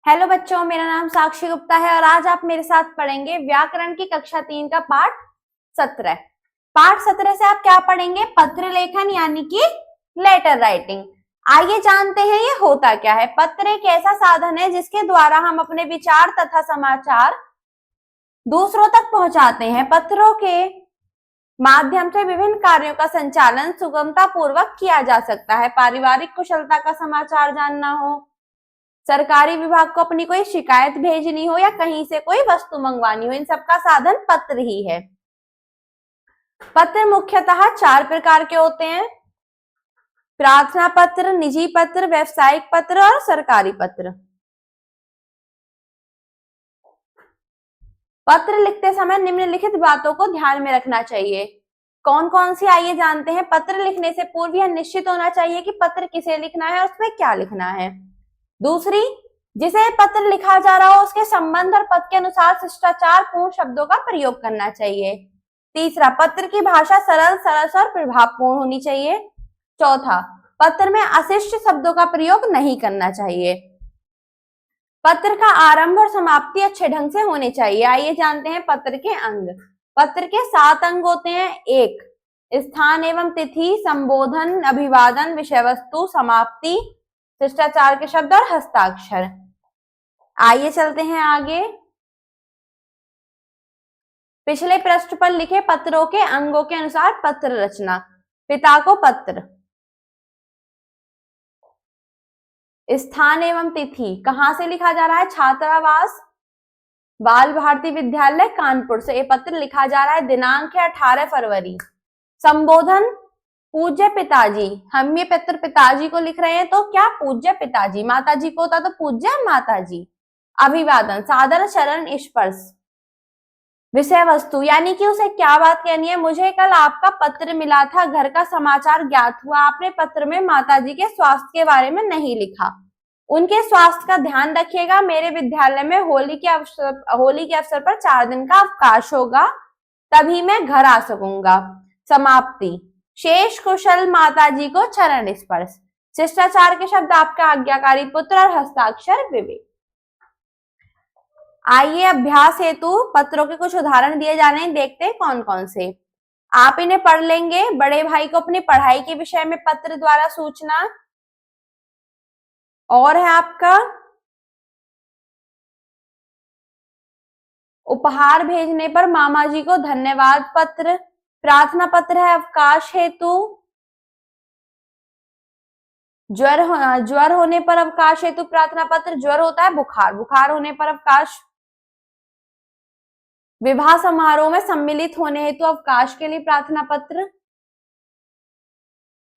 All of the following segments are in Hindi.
हेलो बच्चों, मेरा नाम साक्षी गुप्ता है और आज आप मेरे साथ पढ़ेंगे व्याकरण की कक्षा 3 का पाठ 17। पाठ 17 से आप क्या पढ़ेंगे? पत्र लेखन यानी कि लेटर राइटिंग। आइए जानते हैं ये होता क्या है। पत्र एक ऐसा साधन है जिसके द्वारा हम अपने विचार तथा समाचार दूसरों तक पहुंचाते हैं। पत्रों के माध्यम से विभिन्न कार्यों का संचालन सुगमता पूर्वक किया जा सकता है। पारिवारिक कुशलता का समाचार जानना हो, सरकारी विभाग को अपनी कोई शिकायत भेजनी हो या कहीं से कोई वस्तु मंगवानी हो, इन सबका साधन पत्र ही है। पत्र मुख्यतः 4 प्रकार के होते हैं: प्रार्थना पत्र, निजी पत्र, व्यावसायिक पत्र और सरकारी पत्र। पत्र लिखते समय निम्नलिखित बातों को ध्यान में रखना चाहिए। कौन कौन सी, आइए जानते हैं। पत्र लिखने से पूर्व यह निश्चित होना चाहिए कि पत्र किसे लिखना है और उसमें क्या लिखना है। दूसरी, जिसे पत्र लिखा जा रहा हो उसके संबंध और पद के अनुसार शिष्टाचार पूर्ण शब्दों का प्रयोग करना चाहिए। तीसरा, पत्र की भाषा सरल, सरस और प्रभावपूर्ण होनी चाहिए। चौथा, पत्र में अशिष्ट शब्दों का प्रयोग नहीं करना चाहिए। पत्र का आरंभ और समाप्ति अच्छे ढंग से होने चाहिए। आइए जानते हैं पत्र के अंग। पत्र के 7 अंग होते हैं। 1, स्थान एवं तिथि, संबोधन, अभिवादन, विषय वस्तु, समाप्ति, शिष्टाचार के शब्द और हस्ताक्षर। आइए चलते हैं आगे। पिछले पृष्ठ पर लिखे पत्रों के अंगों के अनुसार पत्र रचना। पिता को पत्र। स्थान एवं तिथि, कहां से लिखा जा रहा है? छात्रावास बाल भारती विद्यालय कानपुर से ये पत्र लिखा जा रहा है। दिनांक है 18 फरवरी। संबोधन, पूज्य पिताजी। हम ये पत्र पिताजी को लिख रहे हैं तो क्या पूज्य पिताजी, माताजी को होता तो पूज्य माताजी। अभिवादन, सादर चरण स्पर्श। विषय वस्तु, यानी कि उसे क्या बात कहनी है? मुझे कल आपका पत्र मिला था, घर का समाचार ज्ञात हुआ। आपने पत्र में माताजी के स्वास्थ्य के बारे में नहीं लिखा। उनके स्वास्थ्य का ध्यान रखिएगा। मेरे विद्यालय में होली के अवसर पर 4 दिन का अवकाश होगा, तभी मैं घर आ सकूंगा। समाप्ति, शेष कुशल माताजी को चरण स्पर्श। शिष्टाचार के शब्द आपका आज्ञाकारी पुत्र और हस्ताक्षर विवेक। आइए अभ्यास हेतु पत्रों के कुछ उदाहरण दिए जा रहे हैं, देखते हैं कौन कौन से। आप इन्हें पढ़ लेंगे। बड़े भाई को अपनी पढ़ाई के विषय में पत्र द्वारा सूचना। और है आपका उपहार भेजने पर मामा जी को धन्यवाद पत्र। प्रार्थना पत्र है अवकाश हेतु। ज्वर होने पर अवकाश हेतु प्रार्थना पत्र। ज्वर होता है बुखार होने पर अवकाश। विवाह समारोह में सम्मिलित होने हेतु अवकाश के लिए प्रार्थना पत्र।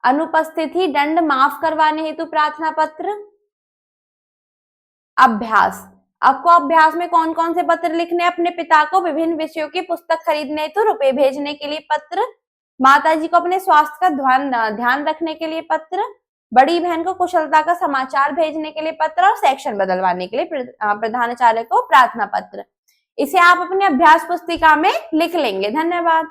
अनुपस्थिति दंड माफ करवाने हेतु प्रार्थना पत्र। अभ्यास, आपको अभ्यास में कौन कौन से पत्र लिखने? अपने पिता को विभिन्न विषयों की पुस्तक खरीदने हेतु रुपए भेजने के लिए पत्र। माताजी को अपने स्वास्थ्य का ध्यान रखने के लिए पत्र। बड़ी बहन को कुशलता का समाचार भेजने के लिए पत्र और सेक्शन बदलवाने के लिए प्रधानाचार्य को प्रार्थना पत्र। इसे आप अपनी अभ्यास पुस्तिका में लिख लेंगे। धन्यवाद।